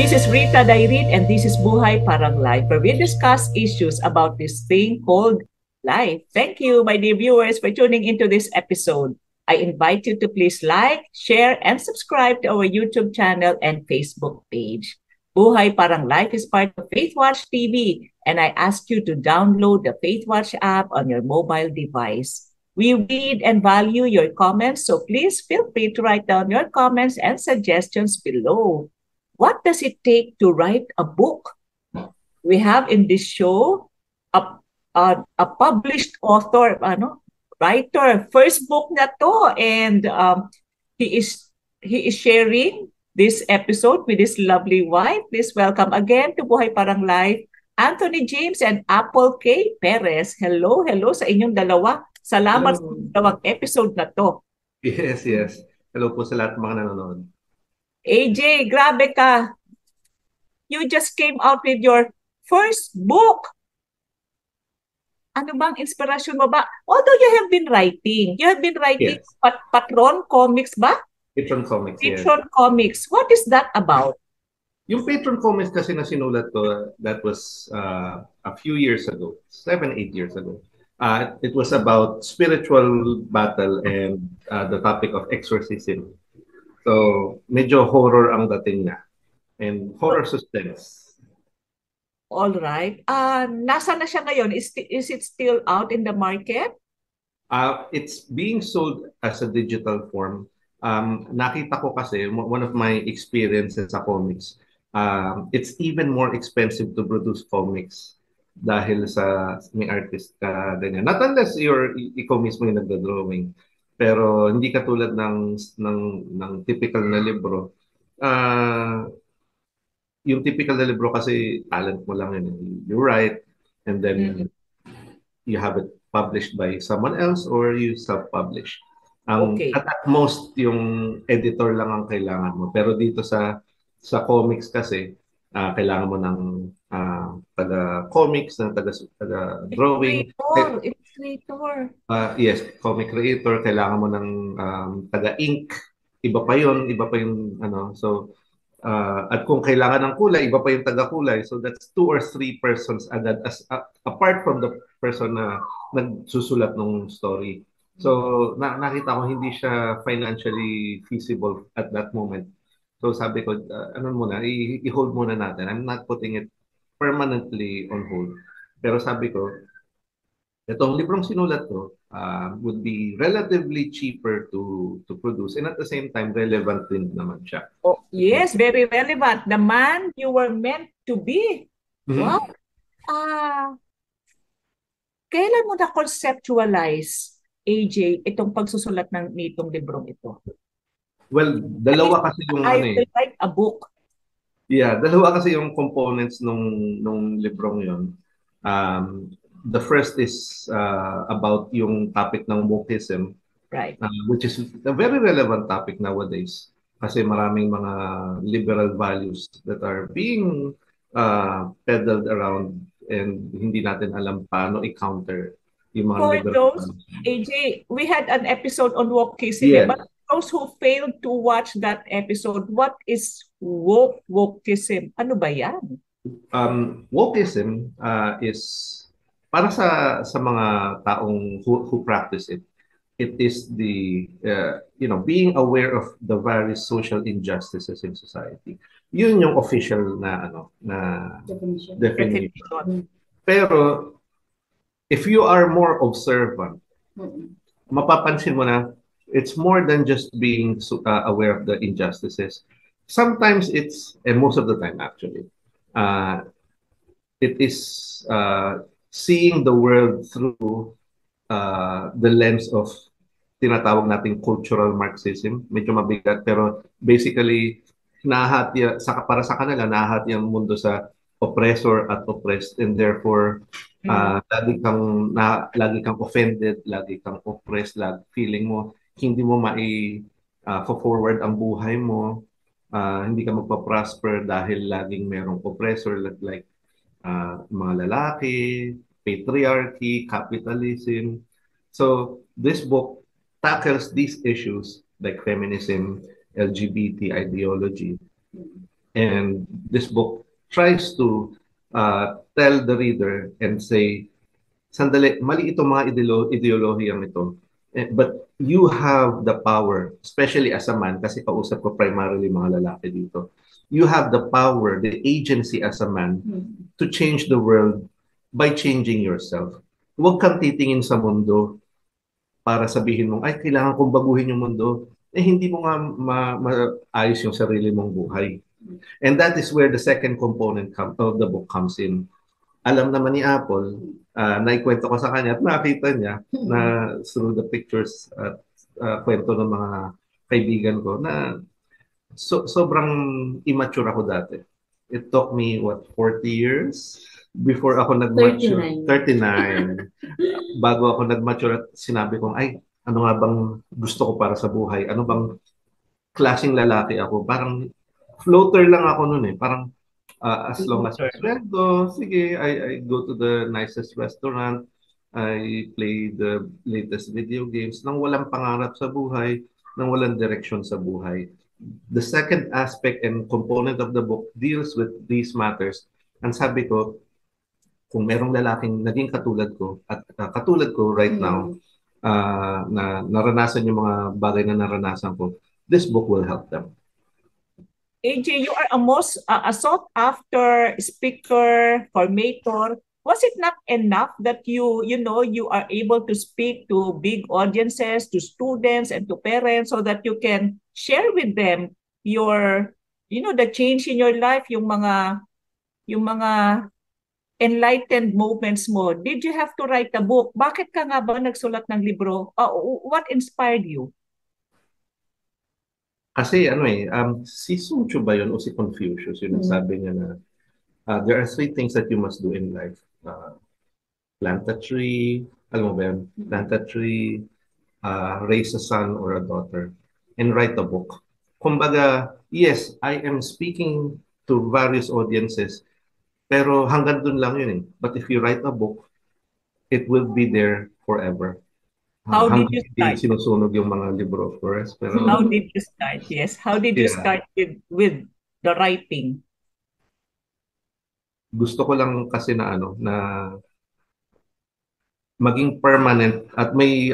This is Rita Dairit and this is Buhay Parang Life, where we discuss issues about this thing called life. Thank you, my dear viewers, for tuning into this episode. I invite you to please like, share, and subscribe to our YouTube channel and Facebook page. Buhay Parang Life is part of FaithWatch TV, and I ask you to download the FaithWatch app on your mobile device. We read and value your comments, so please feel free to write down your comments and suggestions below. What does it take to write a book? We have in this show a published author, writer, first book na to, and he is sharing this episode with his lovely wife. Please welcome again to Buhay Parang Life, Anthony James and Apple K. Perez. Hello sa inyong dalawa. Salamat sa dalawang episode na to. Yes. Hello po sa lahat mga nanonood. AJ, grabe ka. You just came out with your first book. Ano bang inspirasyon mo ba? Although you have been writing. Yes. Patron Comics ba? Patron Comics, Patron Comics. What is that about? Yung Patron Comics kasi na sinulat ko, that was a few years ago, 7-8 years ago. It was about spiritual battle and the topic of exorcism. So, medyo horror ang dating niya. And horror suspense. All right. Nasa na siya ngayon? Is it still out in the market? It's being sold as a digital form. Nakita ko kasi, one of my experiences sa comics, it's even more expensive to produce comics dahil sa may artist ka ganyan. Not unless ikaw mismo yung nagda-drawing. Pero hindi katulad ng typical na libro. Yung typical na libro kasi talent mo lang yun. You write and then you have it published by someone else or you self-publish. Okay. At most, yung editor lang ang kailangan mo. Pero dito sa comics kasi, kailangan mo ng taga-comics, ng taga-drawing. Illustrator. Yes, comic creator. Kailangan mo ng taga-ink. Iba pa yung ano. So, at kung kailangan ng kulay, iba pa yung taga-kulay. So that's 2 or 3 persons agad apart from the person na nagsusulat ng story. So nakita ko hindi siya financially feasible at that moment. So sabi ko, i-hold muna natin. I'm not putting it permanently on hold. Pero sabi ko, itong librong sinulat ko would be relatively cheaper to produce and at the same time relevant din naman siya. Oh, yes, very relevant. The man you were meant to be. Wow. Kailan mo na-conceptualize, AJ, itong pagsusulat nitong librong ito? Well, dalawa kasi yung I will write a book. Yeah, dalawa kasi yung components nung librong yon. The first is about yung topic ng wokeism, right? Which is a very relevant topic nowadays kasi maraming mga liberal values that are being peddled around and hindi natin alam paano i-counter yung mga For liberal those, values. AJ, we had an episode on wokeism, yes. But those who failed to watch that episode, what is wokeism? Ano ba yan? Wokeism is para sa mga taong who practice it. It is the being aware of the various social injustices in society. Yun yung official na definition. Pero if you are more observant, mapapansin mo na it's more than just being aware of the injustices. Sometimes and most of the time actually, it is seeing the world through the lens of tinatawag nating cultural Marxism. Medyo mabigat pero basically para sa kanila nahahati ang mundo sa oppressor at oppressed and therefore lagi kang offended, lagi kang oppressed, feeling mo hindi mo forward ang buhay mo, hindi ka magpa-prosper dahil laging merong oppressor like mga lalaki, patriarchy, capitalism. So this book tackles these issues like feminism, LGBT ideology, And this book tries to tell the reader and say, sandali, mali itong mga ideolohiyang ito. But you have the power, especially as a man, kasi kausap ko primarily mga lalaki dito. You have the power, the agency as a man to change the world by changing yourself. Huwag kang titingin sa mundo para sabihin mong, ay, kailangan kong baguhin yung mundo. Hindi mo nga maayos yung sarili mong buhay. And that is where the second component of the book comes in. Alam naman ni Apple, naikwento ko sa kanya at nakita niya na through the pictures at kwento ng mga kaibigan ko na sobrang immature ako dati. It took me, 40 years before ako nag-mature? 39. Bago ako nag-mature at sinabi kong, ay, ano nga bang gusto ko para sa buhay? Ano bang klaseng lalaki ako? Parang floater lang ako noon eh. Parang as long as sweldo, sige, I go to the nicest restaurant, I play the latest video games, nang walang pangarap sa buhay, nang walang direksyon sa buhay. The second aspect and component of the book deals with these matters. Ang sabi ko, kung merong lalaking naging katulad ko at katulad ko right now, na naranasan yung mga bagay na naranasan ko, this book will help them. AJ, you are a sought after speaker, formator. Was it not enough that you are able to speak to big audiences, to students and to parents so that you can share with them your, the change in your life, yung mga enlightened moments mo? Did you have to write a book? Bakit ka nga ba nagsulat ng libro? What inspired you? Kasi si Sun Tzu ba yun o si Confucius, yun ang sabi niya na there are 3 things that you must do in life. Plant a tree, alam mo ba yun? Plant a tree, raise a son or a daughter, and write a book. Kumbaga, yes, I am speaking to various audiences, pero hanggang dun lang yun eh. But if you write a book, it will be there forever. How did you start? Sinusunog yung mga libro, of course. Pero, how did you start? Yes. How did you start with the writing? Gusto ko lang kasi na maging permanent at may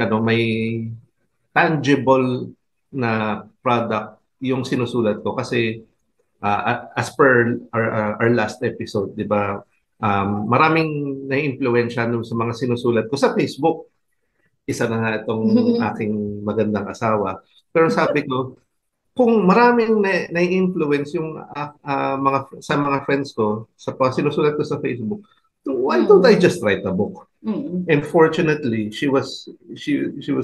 tangible na product yung sinusulat ko kasi as per our last episode, 'di ba? Maraming naiimpluwensya nung sa mga sinusulat ko sa Facebook. Isa na nga itong aking magandang asawa. Pero sabi ko, kung maraming nai-influence yung sa mga friends ko sa sinusulat ko sa Facebook, why don't I just write a book? And fortunately, she was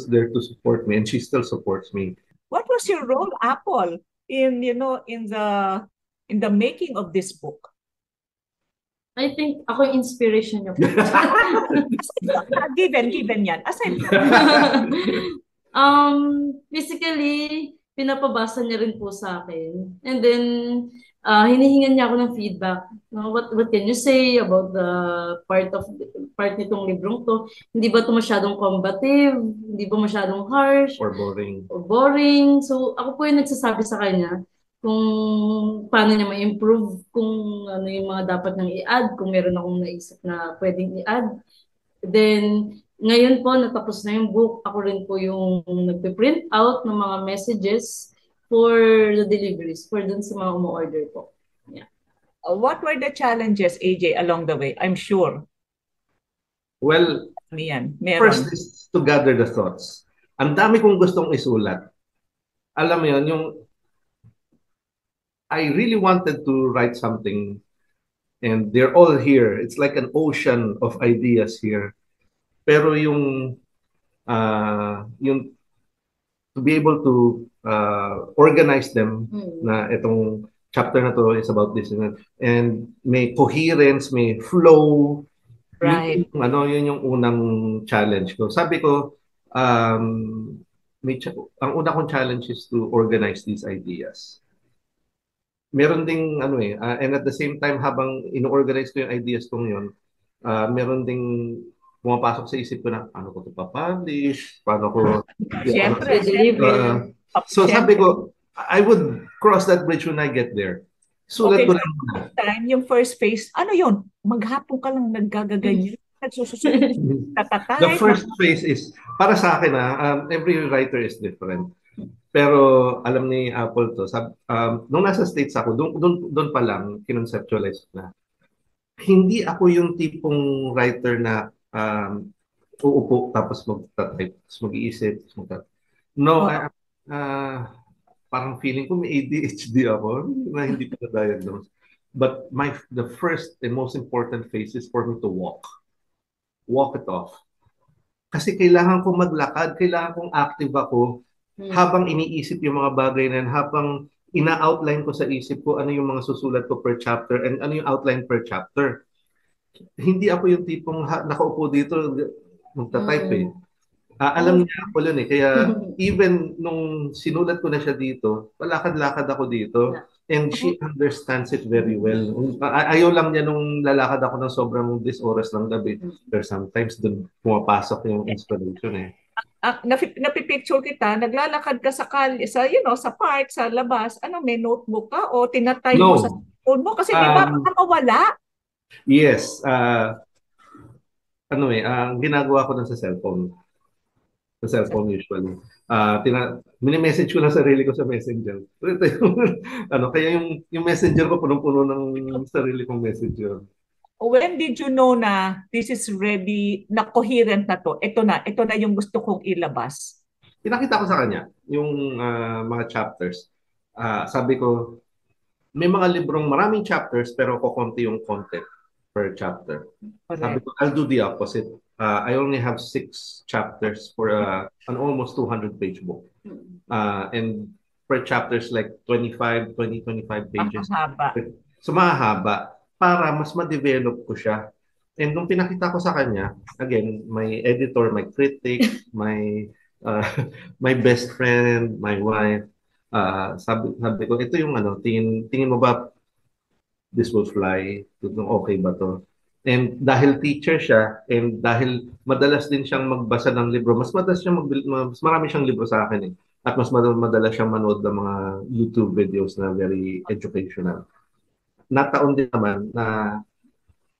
there to support me, and she still supports me. What was your role, Apple, in the making of this book? I think ako yung inspiration niyo. Given yan. Aside. Basically, pinapabasa niya rin po sa akin. And then, hinihingan niya ako ng feedback. What can you say about the part nitong librong to? Hindi ba ito masyadong combative? Hindi ba masyadong harsh? Or boring? Or boring. So, ako po yung nagsasabi sa kanya kung paano niya ma-improve, kung ano yung mga dapat nang i-add, kung meron akong naisip na pwedeng i-add. Then, ngayon po, natapos na yung book. Ako rin po yung nagpe-print out ng mga messages for the deliveries, for dun sa mga umu-order po. Yeah. What were the challenges, AJ, along the way? I'm sure. Well, first is to gather the thoughts. Ang dami kong gustong isulat. Alam mo yun, yung I really wanted to write something and they're all here. It's like an ocean of ideas here. Pero yung to be able to organize them na itong chapter na to is about this and may coherence, may flow. Right. Yun yung unang challenge ko. Sabi ko, ang una kong challenge is to organize these ideas. Meron ding and at the same time habang ino-organize ko yung ideas kong yun, meron ding pumapasok sa isip ko na paano ko ito pa-publish, paano ko Siyempre. so sabi ko, I would cross that bridge when I get there. Sulat Okay, ko so lang muna. time, yung first phase, ano yun? Maghapon ka lang nagagaganyan, nagsususulat, The tatatype, first phase is, para sa akin every writer is different. Pero alam ni Apple to, nung nasa States ako, doon pa lang, kinonceptualize ko na. Hindi ako yung tipong writer na uupo tapos mag-type, tapos mag-iisip, tapos No, Oo. parang feeling ko may ADHD ako na hindi ko na-diagnose. But the first and most important phase is for me to walk. Walk it off. Kasi kailangan kong maglakad, kailangan kong active ako habang iniisip yung mga bagay na yan, habang ina-outline ko sa isip ko ano yung mga susulat ko per chapter and ano yung outline per chapter. Hindi ako yung tipong nakaupo dito magta-type eh. Alam niya ako yun eh. Kaya even nung sinulat ko na siya dito, palakad-lakad ako dito. And she understands it very well. Ayaw lang niya nung lalakad ako ng sobrang this oras ng gabi. Pero sometimes dun pumapasok yung inspiration eh. Napipicture kita, naglalakad ka sa park, sa labas, ano, may notebook ka o tinatype mo sa No. phone mo? Kasi di ba, baka mawala? Yes. Ang ginagawa ko na sa cellphone. Sa cellphone usually. Mini-message ko lang sarili ko sa Messenger. Ito kaya yung Messenger ko punong-puno ng sarili kong messenger. When did you know na this is ready, na coherent na to? Ito na yung gusto kong ilabas. Pinakita ko sa kanya yung mga chapters. Sabi ko, may mga librong maraming chapters pero kukunti yung content per chapter. Correct. Sabi ko, I'll do the opposite. I only have 6 chapters for an almost 200-page book. And per chapters like 25 pages. Mahaba. So mahaba para mas ma-develop ko siya. And nung pinakita ko sa kanya, again, my editor, my critic, my best friend, my wife, sabi ko, ito yung tingin mo ba this will fly? Okay ba to? And dahil teacher siya, and dahil madalas din siyang magbasa ng libro, mas marami siyang libro sa akin eh. At mas madalas siyang manood ng mga YouTube videos na very educational. Nataon din naman na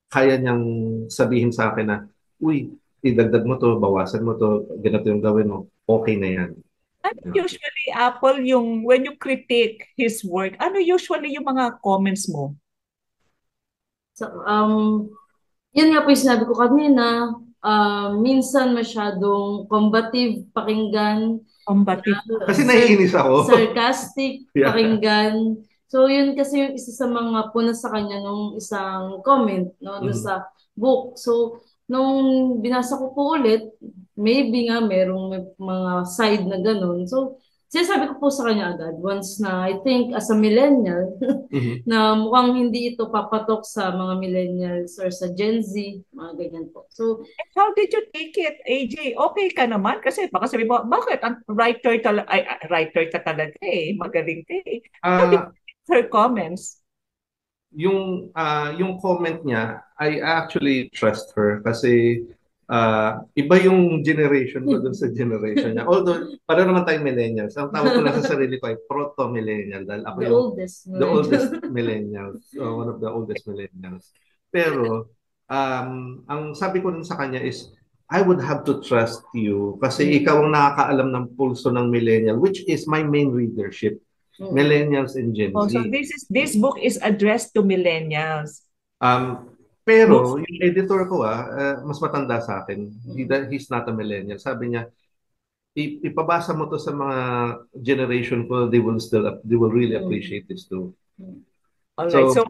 kaya niyang sabihin sa akin na, uy, idagdag mo to, bawasan mo to, ganito yung gawin mo, okay na yan. Usually, Apple, when you critique his work, ano usually yung mga comments mo? So, yun nga po yung sinabi ko kanina, minsan masyadong combative pakinggan. Combative. Kasi naiinis ako. Sarcastic Yeah. pakinggan. So, yun kasi yung isa sa mga punas sa kanya nung isang comment, no, doon sa book. So, nung binasa ko po ulit, maybe nga merong mga side na ganun. So, sinasabi ko po sa kanya agad, once na I think as a millennial, na mukhang hindi ito papatok sa mga millennials or sa Gen Z, mga ganyan po. So, how did you take it, AJ? Okay ka naman? Kasi baka sabi mo, bakit? Ang writer ka talaga eh. Magaling ka eh. How did you take her comments? Yung comment niya, I actually trust her kasi iba yung generation ko dun sa generation niya. Although, para naman tayong millennials. Ang tawag ko lang sa sarili ko ay proto-millennial dahil ako the oldest millennial. One of the oldest millennials. Pero, ang sabi ko rin sa kanya is, I would have to trust you kasi ikaw ang nakakaalam ng pulso ng millennial, which is my main readership. Millennials and Gen Z. So this book is addressed to millennials. Pero yung editor ko mas matanda sa akin. He's not a millennial. Sabi niya, ipabasa mo to sa mga generation ko, they will really appreciate this too. Alright, so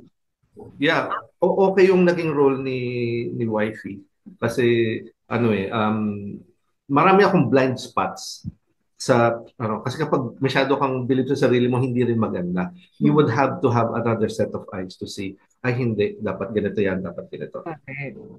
yeah, okay yung naging role ni Wifey kasi marami akong blind spots kasi kapag masyado kang bilib sa sarili mo, hindi rin maganda. You would have to have another set of eyes to see, ay hindi, dapat ganito yan, dapat ganito.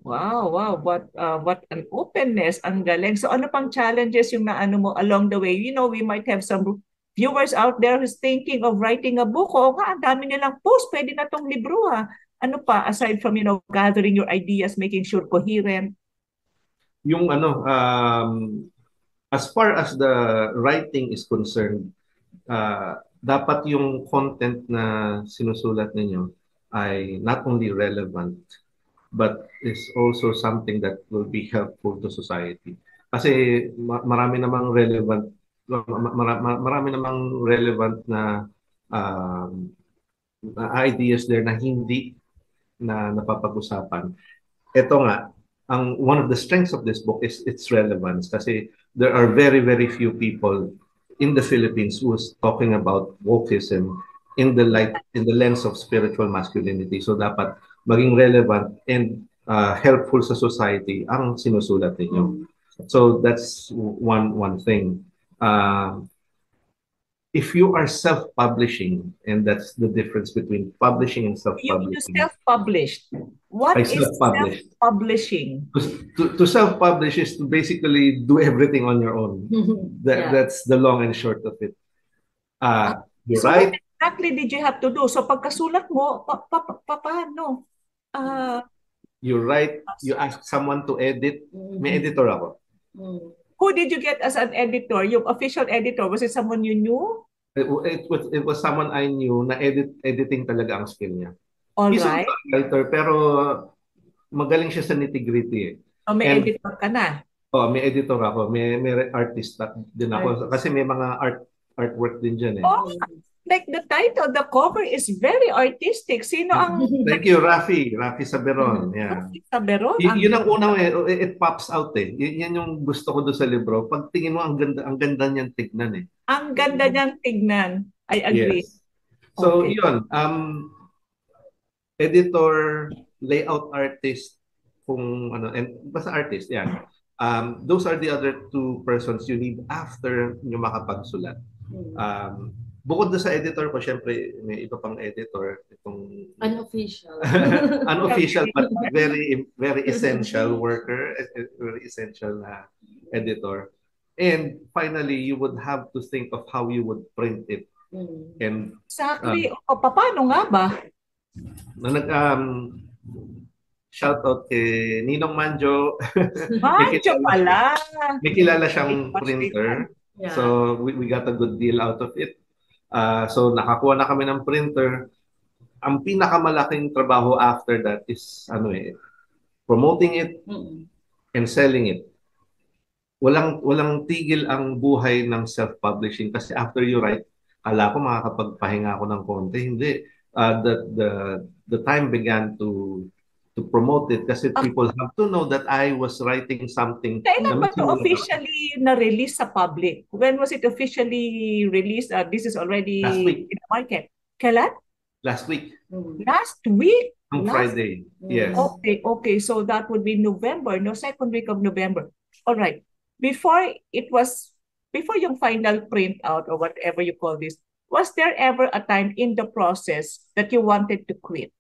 Wow, what an openness, ang galing. So ano pang challenges yung naano mo along the way? You know, we might have some viewers out there who's thinking of writing a book. O nga, ang dami nilang post, pwede na tong libro ha. Ano pa, aside from, gathering your ideas, making sure coherent? Yung as far as the writing is concerned, dapat yung content na sinusulat ninyo ay not only relevant, but is also something that will be helpful to society. Kasi marami namang relevant, marami namang relevant na um, ideas there na hindi na napapag-usapan. Ito nga, one of the strengths of this book is its relevance kasi there are very, very few people in the Philippines who's talking about wokeism in the lens of spiritual masculinity. So dapat maging relevant and helpful sa society ang sinusulat ninyo. So that's one thing. If you are self-publishing, and that's the difference between publishing and You self-publishing. self-published. What I is self-published. self-publishing? To self-publish is to basically do everything on your own. That's the long and short of it. You So write. what exactly did you have to do? So pagkasulat mo, paano? You write, you ask someone to edit. May editor ako. Who did you get as an editor? Yung official editor, was it someone you knew? It was someone I knew na editing talaga ang skill niya. All He's right. also a writer, pero magaling siya sa nitty-gritty eh. So may And- editor ka na. Oh, may editor ako, may artist din ako kasi may mga artwork din diyan eh. Oh, like the title, the cover is very artistic. Sino ang Thank you, Rafi Saberon. Yeah. Saberon? Yun ang unang it pops out eh. Yan yung gusto ko doon sa libro. Pag tingin mo ang ganda niyan tignan eh. Ang ganda niyang tignan. I agree. Yes. So Okay. yun, editor, layout artist, kung ano, and basta artist, yan. Those are the other two persons you need after nyo makapagsulat. Bukod doon sa editor ko, syempre may iba pang editor. Itong Unofficial. unofficial but very very essential worker, very essential na editor. And finally, you would have to think of how you would print it. And Exactly. O paano nga ba? shout out kay Ninong Manjo. Mancho pala. May kilala siyang printer. Yeah. So we got a good deal out of it. So nakakuha na kami ng printer. Ang pinakamalaking trabaho after that is promoting it and selling it. Walang tigil ang buhay ng self-publishing kasi after you write, kala ko makakapagpahinga ako ng konti. Hindi. The time began to promote it kasi people have to know that I was writing something. Kailan ba ito officially na-release sa public? When was it officially released? This is already Last week. in the market. Kailan? Last week. Last week? On Friday. Yes. Okay. So that would be November, no? Second week of November. All right. Before yung final print out or whatever you call this, was there ever a time in the process that you wanted to quit?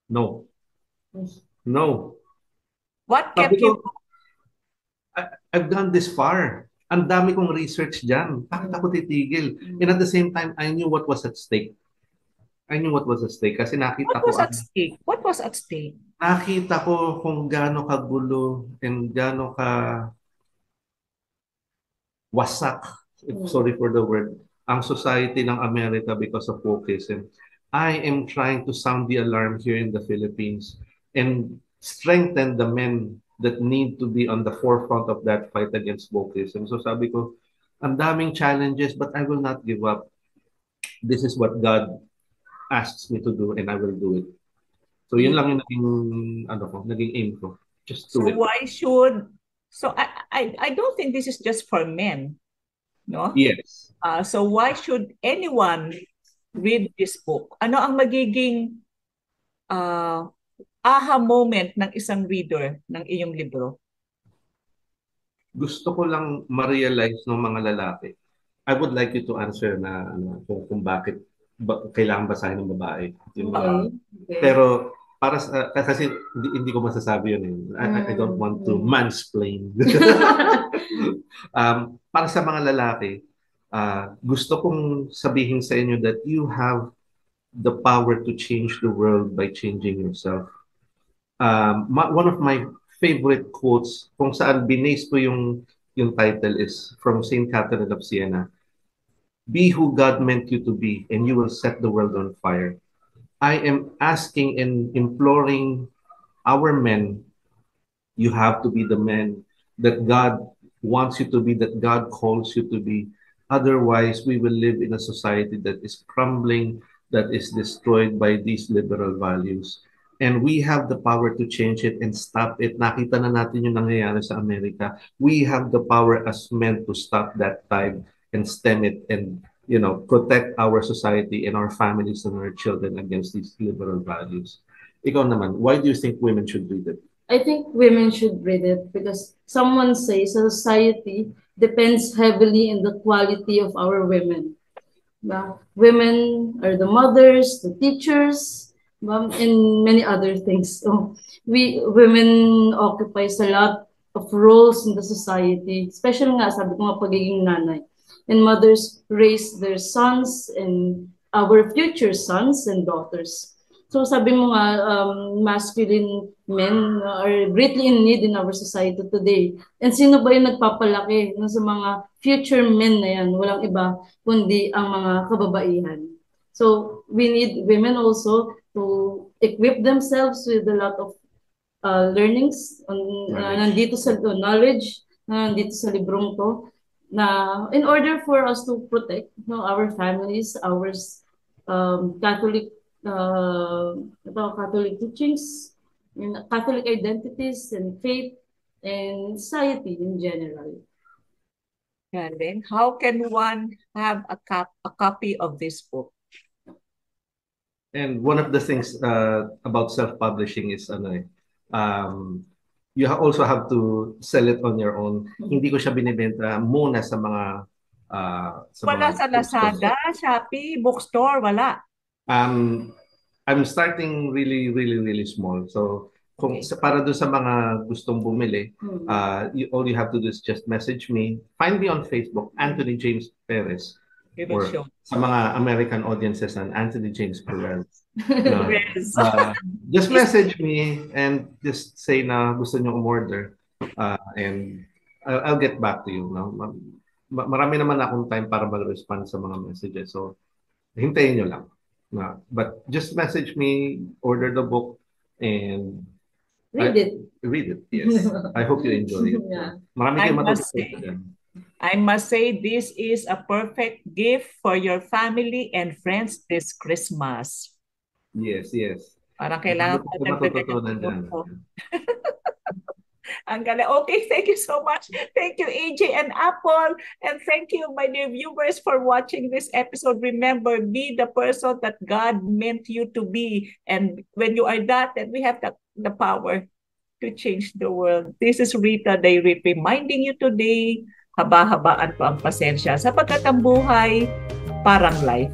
No. What kept you? I've gone this far. Ang dami kong research dyan. Bakit ako titigil? And at the same time, I knew what was at stake. Kasi nakita What was at stake? Nakita ko kung gaano kagulo and gaano ka wasak, sorry for the word, ang society ng Amerika because of wokeism. I am trying to sound the alarm here in the Philippines and strengthen the men that need to be on the forefront of that fight against wokeism. So sabi ko, ang daming challenges but I will not give up. This is what God asks me to do and I will do it. So yun lang yung naging aim ko. Just do it. So I don't think this is just for men, no? Yes. So why should anyone read this book? Ano ang magiging aha moment ng isang reader ng iyong libro? Gusto ko lang ma-realize ng mga lalaki. I would like you to answer na kung bakit kailangan basahin ng babae. Pero para kasi hindi ko masasabi yun eh. I don't want to mansplain. Para sa mga lalaki, gusto kong sabihin sa inyo that you have the power to change the world by changing yourself. One of my favorite quotes kung saan binase ko yung title is from Saint Catherine of Siena. Be who God meant you to be, and you will set the world on fire. I am asking and imploring our men, you have to be the men that God wants you to be, that God calls you to be. Otherwise, we will live in a society that is crumbling, that is destroyed by these liberal values. And we have the power to change it and stop it. Nakita na natin yung nangyayari sa Amerika. We have the power as men to stop that tide and stem it and protect our society and our families and our children against these liberal values. Ikaw naman, why do you think women should read it? I think women should read it because someone says society depends heavily in the quality of our women. Women are the mothers, the teachers, and many other things. So women occupies a lot of roles in the society, especially nga sabi ko nga pagiging nanay. And mothers raise their sons and our future sons and daughters. So sabi mo nga, masculine men are greatly in need in our society today. And sino ba yung nagpapalaki sa mga future men na yan? Walang iba kundi ang mga kababaihan. So we need women also to equip themselves with a lot of learnings, nandito sa knowledge, nandito sa librong to, na in order for us to protect our families, our Catholic Catholic teachings, and Catholic identities and faith and society in general. And then, how can one have a copy of this book? And one of the things about self-publishing is you also have to sell it on your own. Hindi ko siya binibenta muna sa mga wala sa Lazada, Shopee, bookstore, wala. I'm starting really small. So kung para doon sa mga gustong bumili, all you have to do is just message me. Find me on Facebook, Anthony James Perez. Or sa mga American audiences and Anthony James Perez. Just message me and just say na gusto niyo umorder and I'll get back to you. No? Marami naman akong time para mag-respond sa mga messages. So hintayin niyo lang. But just message me, order the book, and read it. Read it, yes. I hope you enjoy it. Yeah. I must say this is a perfect gift for your family and friends this Christmas. Yes. Parang kailangan ko. Ang galing. Okay, thank you so much. Thank you, AJ and Apple. And thank you, my dear viewers, for watching this episode. Remember, be the person that God meant you to be. And when you are that, then we have the power to change the world. This is Rita Dayrit reminding you today, haba-habaan po ang pasensya sapagkat ang buhay parang life.